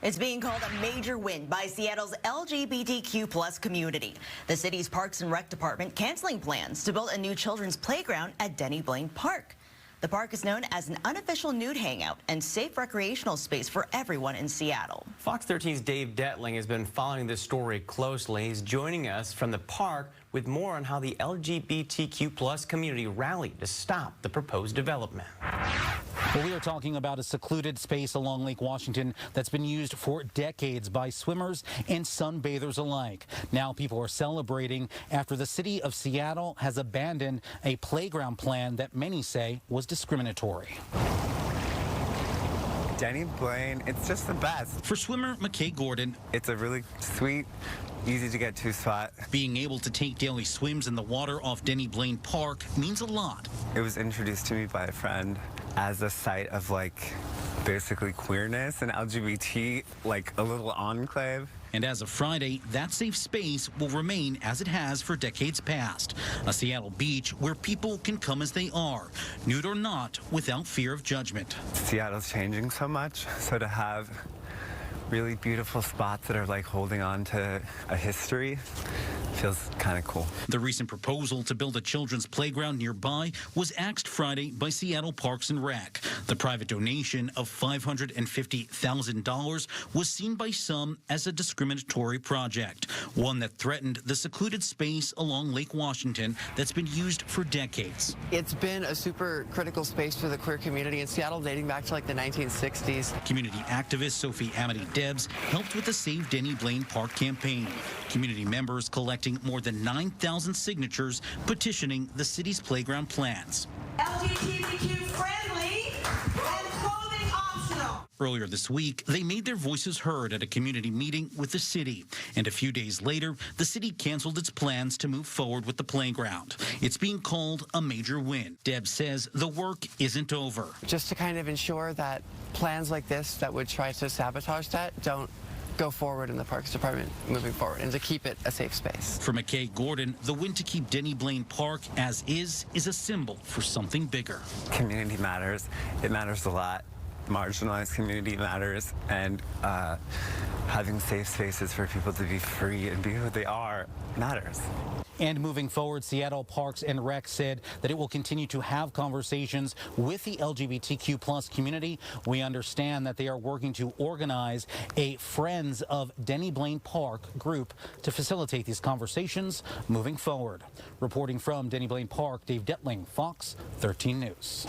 It's being called a major win by Seattle's LGBTQ+ community. The city's Parks and Rec department canceling plans to build a new children's playground at Denny Blaine Park. The park is known as an unofficial nude hangout and safe recreational space for everyone in Seattle. Fox 13's Dave Detling has been following this story closely. He's joining us from the park with more on how the LGBTQ+ community rallied to stop the proposed development. Well, we are talking about a secluded space along Lake Washington that's been used for decades by swimmers and sunbathers alike. Now people are celebrating after the city of Seattle has abandoned a playground plan that many say was discriminatory. Denny Blaine, it's just the best. For swimmer McKay Gordon, it's a really sweet, easy to get to spot. Being able to take daily swims in the water off Denny Blaine Park means a lot. It was introduced to me by a friend as a site of basically queerness and LGBT, a little enclave. And as of Friday, that safe space will remain as it has for decades past. A Seattle beach where people can come as they are, nude or not, without fear of judgment. Seattle's changing so much, so to have really beautiful spots that are holding on to a history feels kind of cool. The recent proposal to build a children's playground nearby was axed Friday by Seattle Parks and Rec. The private donation of $550,000 was seen by some as a discriminatory project, one that threatened the secluded space along Lake Washington that's been used for decades. It's been a super critical space for the queer community in Seattle dating back to the 1960s. Community activist Sophie Amity-Debs helped with the Save Denny Blaine Park campaign. Community members collecting more than 9,000 signatures petitioning the city's playground plans. LGBTQ friendly and clothing optional. Earlier this week, they made their voices heard at a community meeting with the city. And a few days later, the city canceled its plans to move forward with the playground. It's being called a major win. Deb says the work isn't over. Just to kind of ensure that plans like this that would try to sabotage that don't go forward in the Parks Department moving forward, and to keep it a safe space. For McKay Gordon, the win to keep Denny Blaine Park as is a symbol for something bigger. Community matters. It matters a lot. Marginalized community matters, and having safe spaces for people to be free and be who they are matters. And moving forward, Seattle Parks and Rec said that it will continue to have conversations with the LGBTQ+ community. We understand that they are working to organize a Friends of Denny Blaine Park group to facilitate these conversations moving forward. Reporting from Denny Blaine Park, Dave Detling, Fox 13 News.